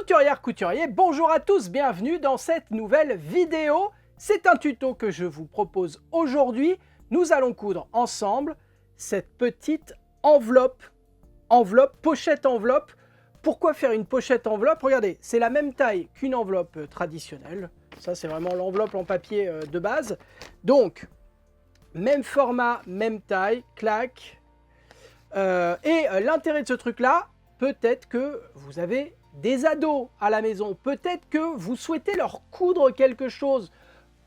Couturière, couturier, bonjour à tous, bienvenue dans cette nouvelle vidéo. C'est un tuto que je vous propose aujourd'hui. Nous allons coudre ensemble cette petite enveloppe, pochette enveloppe. Pourquoi faire une pochette enveloppe? Regardez, c'est la même taille qu'une enveloppe traditionnelle. Ça, c'est vraiment l'enveloppe en papier de base. Donc, même format, même taille, clac. L'intérêt de ce truc-là, peut-être que vous avez des ados à la maison, peut-être que vous souhaitez leur coudre quelque chose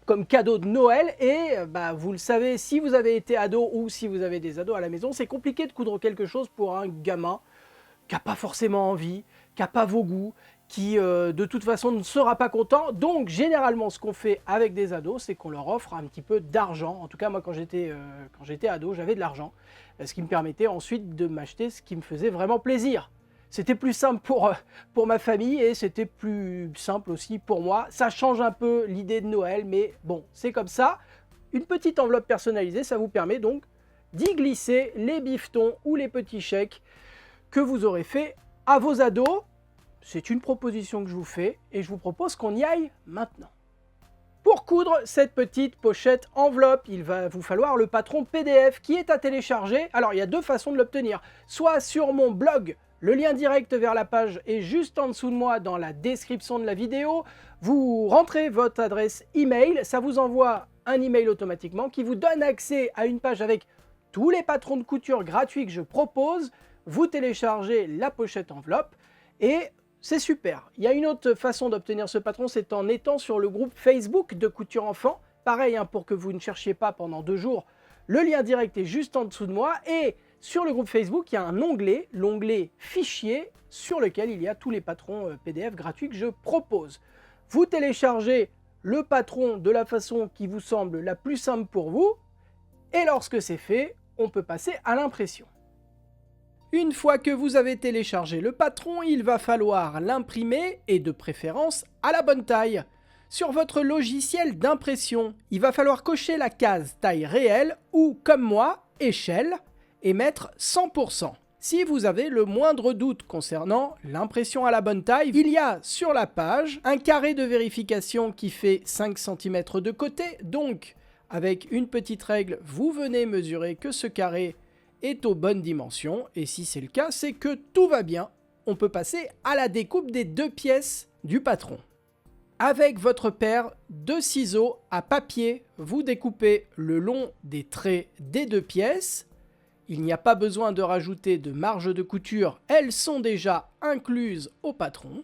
comme cadeau de Noël et vous le savez, si vous avez été ado ou si vous avez des ados à la maison, c'est compliqué de coudre quelque chose pour un gamin qui n'a pas forcément envie, qui n'a pas vos goûts, qui de toute façon ne sera pas content. Donc généralement ce qu'on fait avec des ados, c'est qu'on leur offre un petit peu d'argent. En tout cas moi quand j'étais ado, j'avais de l'argent, ce qui me permettait ensuite de m'acheter ce qui me faisait vraiment plaisir. C'était plus simple pour ma famille et c'était plus simple aussi pour moi. Ça change un peu l'idée de Noël, mais bon, c'est comme ça. Une petite enveloppe personnalisée, ça vous permet donc d'y glisser les bifetons ou les petits chèques que vous aurez fait à vos ados. C'est une proposition que je vous fais et je vous propose qu'on y aille maintenant. Pour coudre cette petite pochette enveloppe, il va vous falloir le patron PDF qui est à télécharger. Alors il y a deux façons de l'obtenir, soit sur mon blog. Le lien direct vers la page est juste en dessous de moi dans la description de la vidéo. Vous rentrez votre adresse email, ça vous envoie un email automatiquement qui vous donne accès à une page avec tous les patrons de couture gratuits que je propose. Vous téléchargez la pochette enveloppe et c'est super. Il y a une autre façon d'obtenir ce patron, c'est en étant sur le groupe Facebook de Couture Enfant. Pareil, pour que vous ne cherchiez pas pendant 2 jours, le lien direct est juste en dessous de moi et sur le groupe Facebook, il y a un onglet, l'onglet Fichier, sur lequel il y a tous les patrons PDF gratuits que je propose. Vous téléchargez le patron de la façon qui vous semble la plus simple pour vous, et lorsque c'est fait, on peut passer à l'impression. Une fois que vous avez téléchargé le patron, il va falloir l'imprimer, et de préférence à la bonne taille. Sur votre logiciel d'impression, il va falloir cocher la case taille réelle ou, comme moi, échelle, et mettre 100%. Si vous avez le moindre doute concernant l'impression à la bonne taille, il y a sur la page un carré de vérification qui fait 5 cm de côté. Donc, avec une petite règle, vous venez mesurer que ce carré est aux bonnes dimensions. Et si c'est le cas, c'est que tout va bien. On peut passer à la découpe des 2 pièces du patron. Avec votre paire de ciseaux à papier, vous découpez le long des traits des 2 pièces. Il n'y a pas besoin de rajouter de marge de couture, elles sont déjà incluses au patron.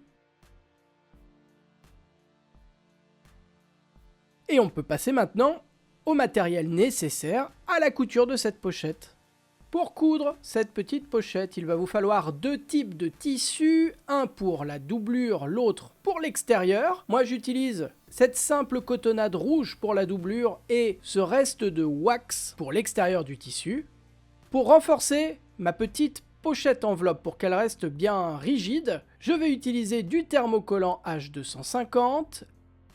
Et on peut passer maintenant au matériel nécessaire à la couture de cette pochette. Pour coudre cette petite pochette, il va vous falloir 2 types de tissus, un pour la doublure, l'autre pour l'extérieur. Moi j'utilise cette simple cotonnade rouge pour la doublure et ce reste de wax pour l'extérieur du tissu. Pour renforcer ma petite pochette enveloppe pour qu'elle reste bien rigide, je vais utiliser du thermocollant H250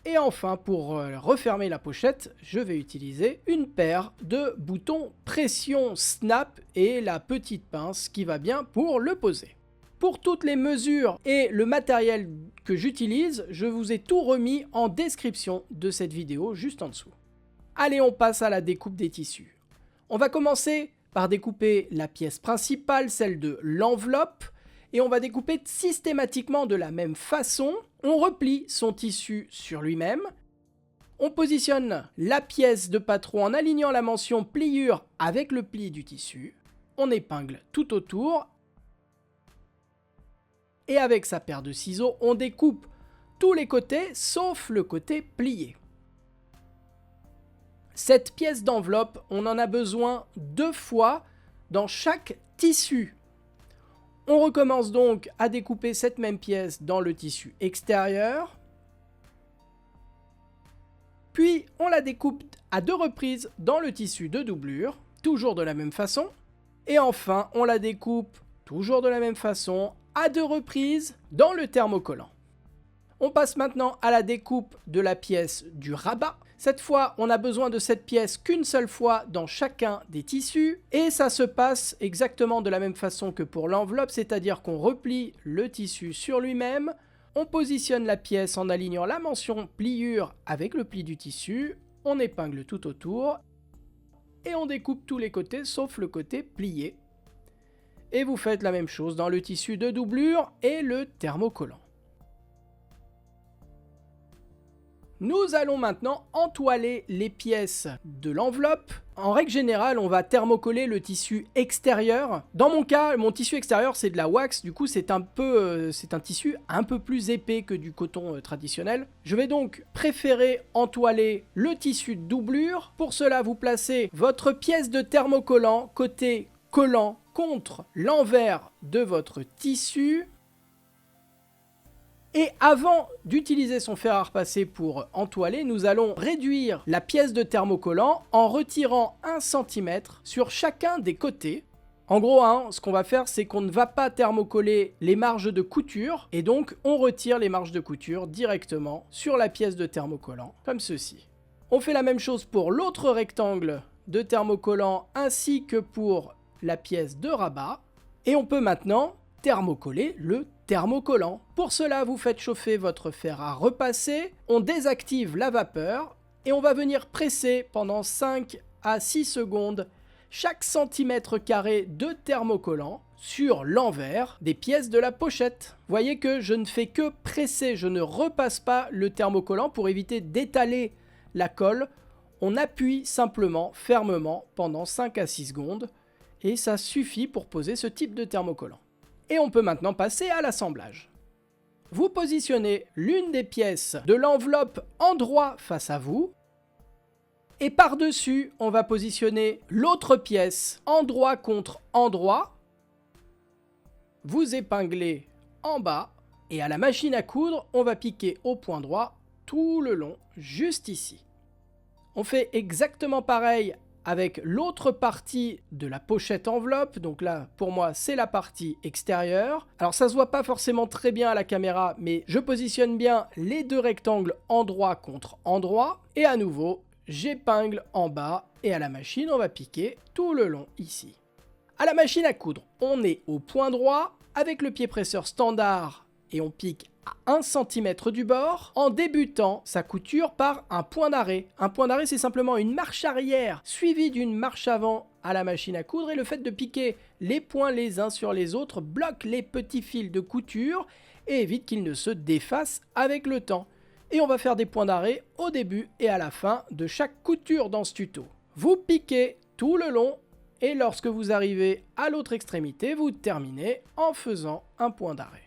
et enfin pour refermer la pochette, je vais utiliser une paire de boutons pression snap et la petite pince qui va bien pour le poser. Pour toutes les mesures et le matériel que j'utilise, je vous ai tout remis en description de cette vidéo juste en dessous. Allez, on passe à la découpe des tissus. On va commencer par découper la pièce principale, celle de l'enveloppe, et on va découper systématiquement de la même façon. On replie son tissu sur lui-même, on positionne la pièce de patron en alignant la mention pliure avec le pli du tissu, on épingle tout autour, et avec sa paire de ciseaux, on découpe tous les côtés sauf le côté plié. Cette pièce d'enveloppe, on en a besoin 2 fois dans chaque tissu. On recommence donc à découper cette même pièce dans le tissu extérieur. Puis on la découpe à 2 reprises dans le tissu de doublure, toujours de la même façon. Et enfin, on la découpe toujours de la même façon à 2 reprises dans le thermocollant. On passe maintenant à la découpe de la pièce du rabat. Cette fois, on a besoin de cette pièce qu'une seule fois dans chacun des tissus. Et ça se passe exactement de la même façon que pour l'enveloppe, c'est-à-dire qu'on replie le tissu sur lui-même, On positionne la pièce en alignant la mention pliure avec le pli du tissu, on épingle tout autour et on découpe tous les côtés sauf le côté plié. Et vous faites la même chose dans le tissu de doublure et le thermocollant. Nous allons maintenant entoiler les pièces de l'enveloppe. En règle générale, on va thermocoller le tissu extérieur. Dans mon cas, mon tissu extérieur, c'est de la wax. Du coup, c'est un tissu un peu plus épais que du coton traditionnel. Je vais donc préférer entoiler le tissu de doublure. Pour cela, vous placez votre pièce de thermocollant côté collant contre l'envers de votre tissu. Et avant d'utiliser son fer à repasser pour entoiler, nous allons réduire la pièce de thermocollant en retirant 1 cm sur chacun des côtés. En gros, ce qu'on va faire, c'est qu'on ne va pas thermocoller les marges de couture, et donc on retire les marges de couture directement sur la pièce de thermocollant, comme ceci. On fait la même chose pour l'autre rectangle de thermocollant, ainsi que pour la pièce de rabat, et on peut maintenant thermocoller le thermocollant. Pour cela, vous faites chauffer votre fer à repasser, on désactive la vapeur et on va venir presser pendant 5 à 6 secondes chaque centimètre carré de thermocollant sur l'envers des pièces de la pochette. Voyez que je ne fais que presser, je ne repasse pas le thermocollant pour éviter d'étaler la colle. On appuie simplement, fermement, pendant 5 à 6 secondes et ça suffit pour poser ce type de thermocollant. Et on peut maintenant passer à l'assemblage. Vous positionnez l'une des pièces de l'enveloppe endroit face à vous. Et par-dessus, on va positionner l'autre pièce endroit contre endroit. Vous épinglez en bas. Et à la machine à coudre, on va piquer au point droit tout le long, juste ici. On fait exactement pareil avec l'autre partie de la pochette enveloppe. Donc là, pour moi, c'est la partie extérieure. Alors ça se voit pas forcément très bien à la caméra, mais je positionne bien les deux rectangles endroit contre endroit. Et à nouveau, j'épingle en bas et à la machine, on va piquer tout le long ici. À la machine à coudre, on est au point droit avec le pied presseur standard et on pique à 1 cm du bord en débutant sa couture par un point d'arrêt. Un point d'arrêt, c'est simplement une marche arrière suivie d'une marche avant à la machine à coudre, et le fait de piquer les points les uns sur les autres bloque les petits fils de couture et évite qu'ils ne se défassent avec le temps. Et on va faire des points d'arrêt au début et à la fin de chaque couture dans ce tuto. Vous piquez tout le long et lorsque vous arrivez à l'autre extrémité, vous terminez en faisant un point d'arrêt.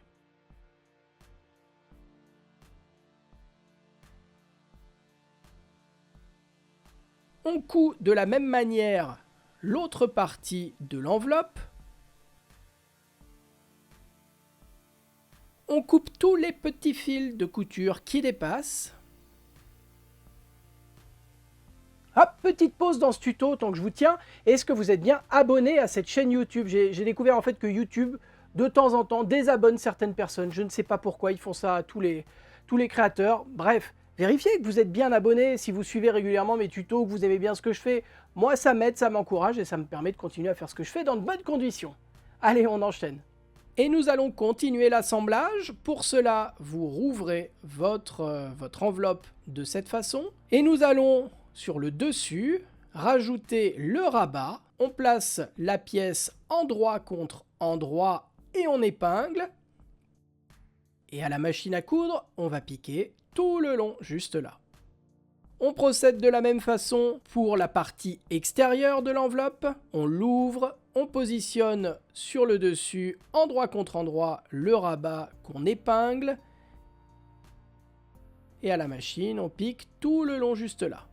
On coud de la même manière l'autre partie de l'enveloppe. On coupe tous les petits fils de couture qui dépassent. Hop, petite pause dans ce tuto tant que je vous tiens. Est-ce que vous êtes bien abonné à cette chaîne YouTube? J'ai découvert en fait que YouTube, de temps en temps, désabonne certaines personnes. Je ne sais pas pourquoi, ils font ça à tous les créateurs. Bref. Vérifiez que vous êtes bien abonné, si vous suivez régulièrement mes tutos, que vous aimez bien ce que je fais. Moi, ça m'aide, ça m'encourage et ça me permet de continuer à faire ce que je fais dans de bonnes conditions. Allez, on enchaîne. Et nous allons continuer l'assemblage. Pour cela, vous rouvrez votre enveloppe de cette façon. Et nous allons, sur le dessus, rajouter le rabat. On place la pièce endroit contre endroit et on épingle. Et à la machine à coudre, on va piquer tout le long, juste là. On procède de la même façon pour la partie extérieure de l'enveloppe. On l'ouvre, on positionne sur le dessus, endroit contre endroit, le rabat qu'on épingle. Et à la machine, on pique tout le long, juste là.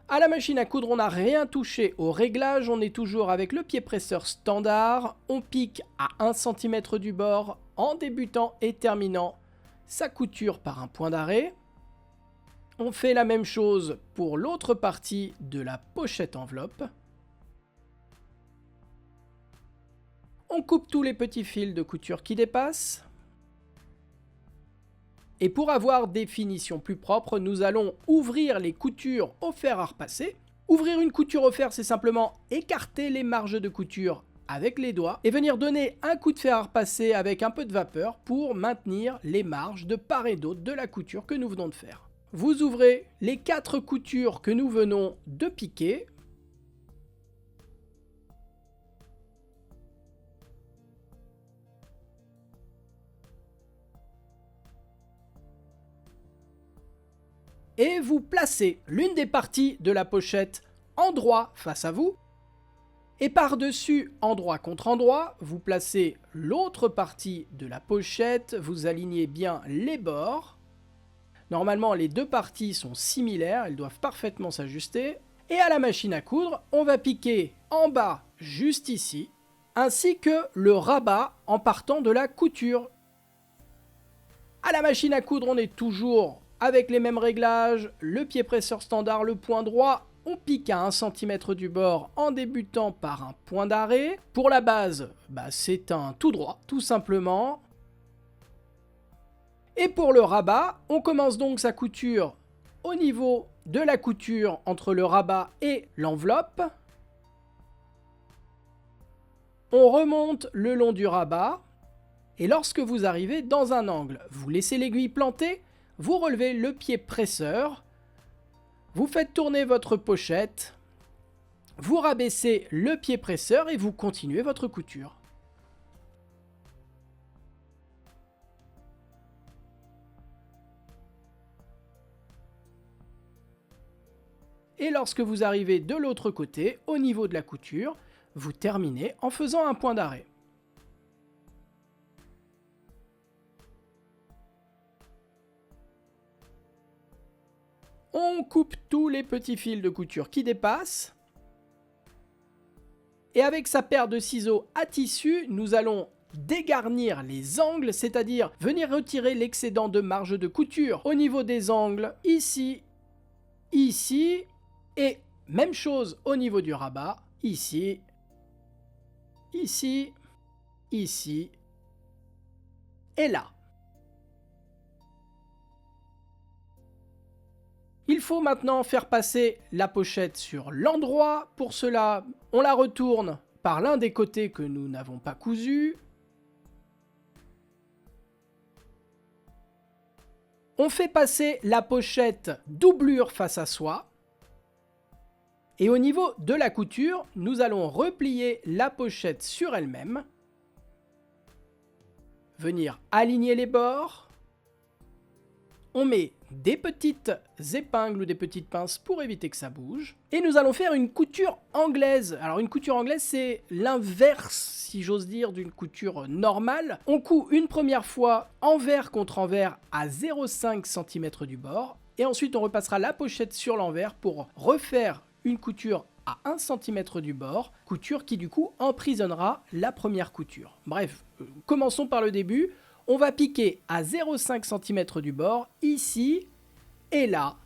À la machine à coudre, on n'a rien touché au réglage, on est toujours avec le pied presseur standard. On pique à 1 cm du bord en débutant et terminant sa couture par un point d'arrêt. On fait la même chose pour l'autre partie de la pochette enveloppe. On coupe tous les petits fils de couture qui dépassent. Et pour avoir des finitions plus propres, nous allons ouvrir les coutures au fer à repasser. Ouvrir une couture au fer, c'est simplement écarter les marges de couture avec les doigts et venir donner un coup de fer à repasser avec un peu de vapeur pour maintenir les marges de part et d'autre de la couture que nous venons de faire. Vous ouvrez les 4 coutures que nous venons de piquer. Et vous placez l'une des parties de la pochette endroit face à vous. Et par-dessus, endroit contre endroit, vous placez l'autre partie de la pochette, vous alignez bien les bords. Normalement, les deux parties sont similaires, elles doivent parfaitement s'ajuster. Et à la machine à coudre, on va piquer en bas, juste ici, ainsi que le rabat en partant de la couture. À la machine à coudre, on est toujours avec les mêmes réglages, le pied presseur standard, le point droit, on pique à 1 cm du bord en débutant par un point d'arrêt. Pour la base, c'est un tout droit, tout simplement. Et pour le rabat, on commence donc sa couture au niveau de la couture entre le rabat et l'enveloppe. On remonte le long du rabat. Et lorsque vous arrivez dans un angle, vous laissez l'aiguille plantée, vous relevez le pied presseur, vous faites tourner votre pochette, vous rabaissez le pied presseur et vous continuez votre couture. Et lorsque vous arrivez de l'autre côté, au niveau de la couture, vous terminez en faisant un point d'arrêt. On coupe tous les petits fils de couture qui dépassent. Et avec sa paire de ciseaux à tissu, nous allons dégarnir les angles, c'est-à-dire venir retirer l'excédent de marge de couture au niveau des angles, ici, ici, et même chose au niveau du rabat, ici, ici, ici, et là. Il faut maintenant faire passer la pochette sur l'endroit. Pour cela, on la retourne par l'un des côtés que nous n'avons pas cousu. On fait passer la pochette doublure face à soi. Et au niveau de la couture, nous allons replier la pochette sur elle-même. Venir aligner les bords. On met des petites épingles ou des petites pinces pour éviter que ça bouge. Et nous allons faire une couture anglaise. Alors une couture anglaise, c'est l'inverse, si j'ose dire, d'une couture normale. On coud une première fois envers contre envers à 0,5 cm du bord. Et ensuite, on repassera la pochette sur l'envers pour refaire une couture à 1 cm du bord. Couture qui du coup emprisonnera la première couture. Bref, commençons par le début. On va piquer à 0,5 cm du bord, ici et là.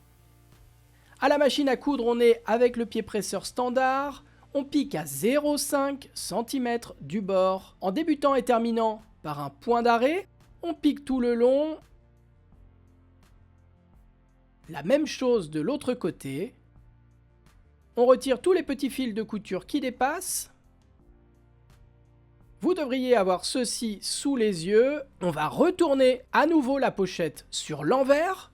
À la machine à coudre, on est avec le pied presseur standard. On pique à 0,5 cm du bord. En débutant et terminant par un point d'arrêt, on pique tout le long. La même chose de l'autre côté. On retire tous les petits fils de couture qui dépassent. Vous devriez avoir ceci sous les yeux. On va retourner à nouveau la pochette sur l'envers.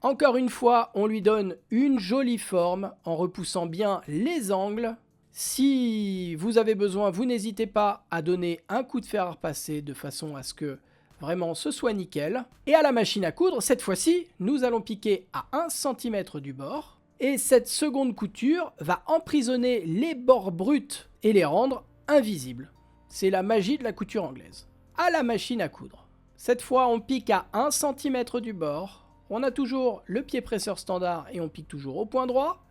Encore une fois, on lui donne une jolie forme en repoussant bien les angles. Si vous avez besoin, vous n'hésitez pas à donner un coup de fer à repasser de façon à ce que vraiment ce soit nickel. Et à la machine à coudre, cette fois-ci, nous allons piquer à 1 cm du bord. Et cette seconde couture va emprisonner les bords bruts et les rendre invisibles. C'est la magie de la couture anglaise. À la machine à coudre. Cette fois, on pique à 1 cm du bord. On a toujours le pied presseur standard et on pique toujours au point droit.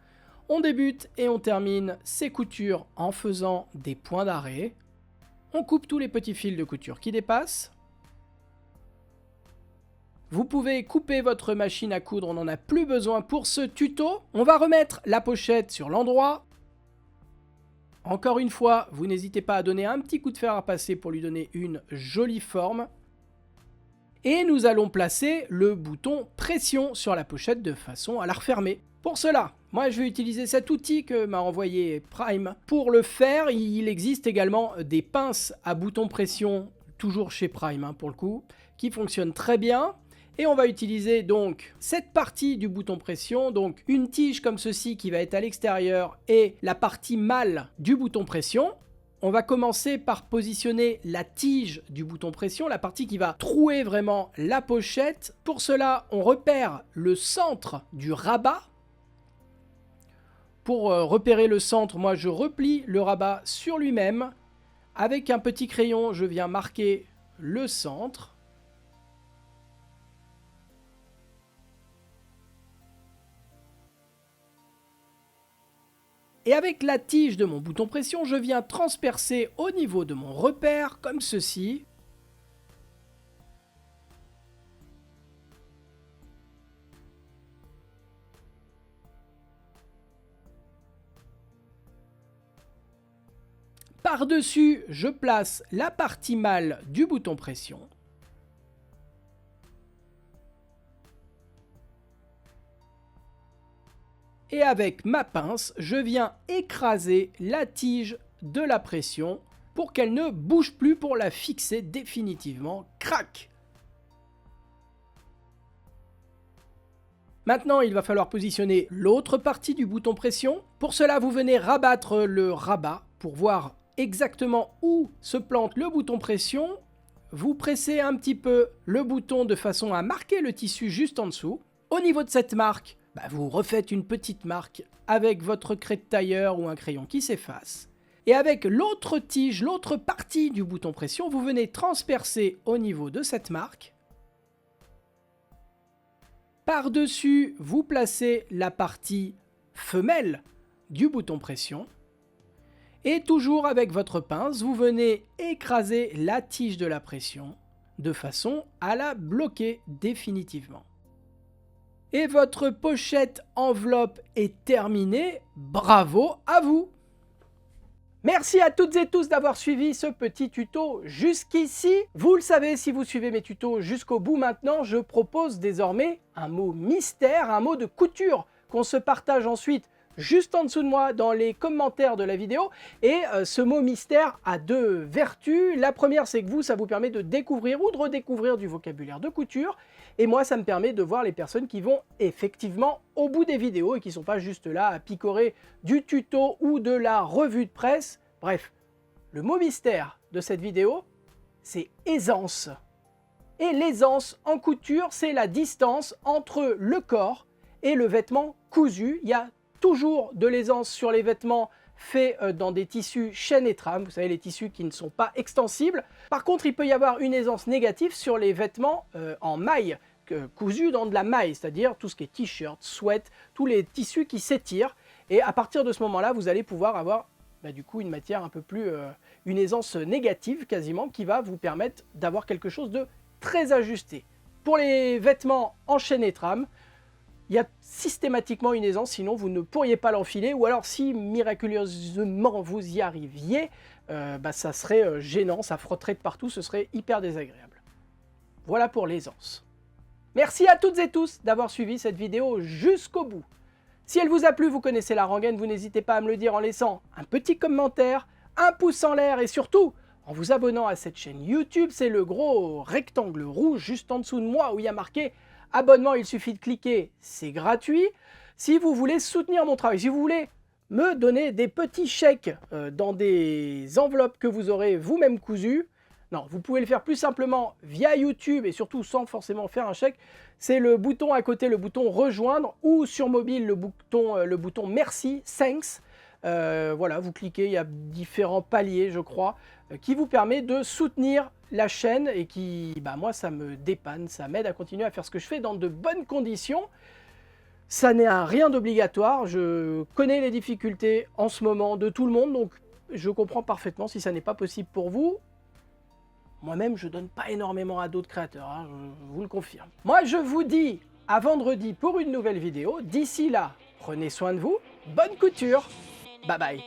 On débute et on termine ces coutures en faisant des points d'arrêt. On coupe tous les petits fils de couture qui dépassent. Vous pouvez couper votre machine à coudre, on n'en a plus besoin pour ce tuto. On va remettre la pochette sur l'endroit. Encore une fois, vous n'hésitez pas à donner un petit coup de fer à passer pour lui donner une jolie forme. Et nous allons placer le bouton pression sur la pochette de façon à la refermer. Pour cela, Moi, je vais utiliser cet outil que m'a envoyé Prime. Pour le faire, il existe également des pinces à bouton pression, toujours chez Prime pour le coup, qui fonctionnent très bien. Et on va utiliser donc cette partie du bouton pression, donc une tige comme ceci qui va être à l'extérieur et la partie mâle du bouton pression. On va commencer par positionner la tige du bouton pression, la partie qui va trouer vraiment la pochette. Pour cela, on repère le centre du rabat. Pour repérer le centre, moi je replie le rabat sur lui-même. Avec un petit crayon, je viens marquer le centre. Et avec la tige de mon bouton pression, je viens transpercer au niveau de mon repère, comme ceci. Par-dessus, je place la partie mâle du bouton pression. Et avec ma pince, je viens écraser la tige de la pression pour qu'elle ne bouge plus, pour la fixer définitivement. Crac! Maintenant, il va falloir positionner l'autre partie du bouton pression. Pour cela, vous venez rabattre le rabat pour voir exactement où se plante le bouton pression. Vous pressez un petit peu le bouton de façon à marquer le tissu juste en dessous. Au niveau de cette marque, vous refaites une petite marque avec votre craie de tailleur ou un crayon qui s'efface. Et avec l'autre tige, l'autre partie du bouton pression, vous venez transpercer au niveau de cette marque. Par-dessus, vous placez la partie femelle du bouton pression. Et toujours avec votre pince, vous venez écraser la tige de la pression de façon à la bloquer définitivement. Et votre pochette enveloppe est terminée. Bravo à vous! Merci à toutes et tous d'avoir suivi ce petit tuto jusqu'ici. Vous le savez, si vous suivez mes tutos jusqu'au bout maintenant, je propose désormais un mot mystère, un mot de couture qu'on se partage ensuite juste en dessous de moi dans les commentaires de la vidéo. Et ce mot mystère a deux vertus. La première, c'est que vous, ça vous permet de découvrir ou de redécouvrir du vocabulaire de couture. Et moi, ça me permet de voir les personnes qui vont effectivement au bout des vidéos et qui ne sont pas juste là à picorer du tuto ou de la revue de presse. Bref, le mot mystère de cette vidéo, c'est aisance. Et l'aisance en couture, c'est la distance entre le corps et le vêtement cousu. Il y a toujours de l'aisance sur les vêtements faits dans des tissus chaîne et trame, vous savez, les tissus qui ne sont pas extensibles. Par contre, il peut y avoir une aisance négative sur les vêtements en maille, cousus dans de la maille, c'est-à-dire tout ce qui est t-shirt, sweat, tous les tissus qui s'étirent. Et à partir de ce moment-là, vous allez pouvoir avoir du coup une matière un peu plus, une aisance négative quasiment, qui va vous permettre d'avoir quelque chose de très ajusté. Pour les vêtements en chaîne et trame, il y a systématiquement une aisance, sinon vous ne pourriez pas l'enfiler, ou alors si miraculeusement vous y arriviez, ça serait gênant, ça frotterait de partout, ce serait hyper désagréable. Voilà pour l'aisance. Merci à toutes et tous d'avoir suivi cette vidéo jusqu'au bout. Si elle vous a plu, vous connaissez la rengaine, vous n'hésitez pas à me le dire en laissant un petit commentaire, un pouce en l'air et surtout en vous abonnant à cette chaîne YouTube. C'est le gros rectangle rouge juste en dessous de moi où il y a marqué abonnement, il suffit de cliquer, c'est gratuit. Si vous voulez soutenir mon travail, si vous voulez me donner des petits chèques dans des enveloppes que vous aurez vous-même cousues, non, vous pouvez le faire plus simplement via YouTube et surtout sans forcément faire un chèque. C'est le bouton à côté, le bouton rejoindre, ou sur mobile le bouton merci, thanks. Voilà, vous cliquez, il y a différents paliers je crois, qui vous permet de soutenir la chaîne et qui, moi ça me dépanne, ça m'aide à continuer à faire ce que je fais dans de bonnes conditions. Ça n'est rien d'obligatoire, je connais les difficultés en ce moment de tout le monde, donc je comprends parfaitement si ça n'est pas possible pour vous. Moi-même, je ne donne pas énormément à d'autres créateurs, je vous le confirme. Moi, je vous dis à vendredi pour une nouvelle vidéo. D'ici là, prenez soin de vous, bonne couture, bye bye.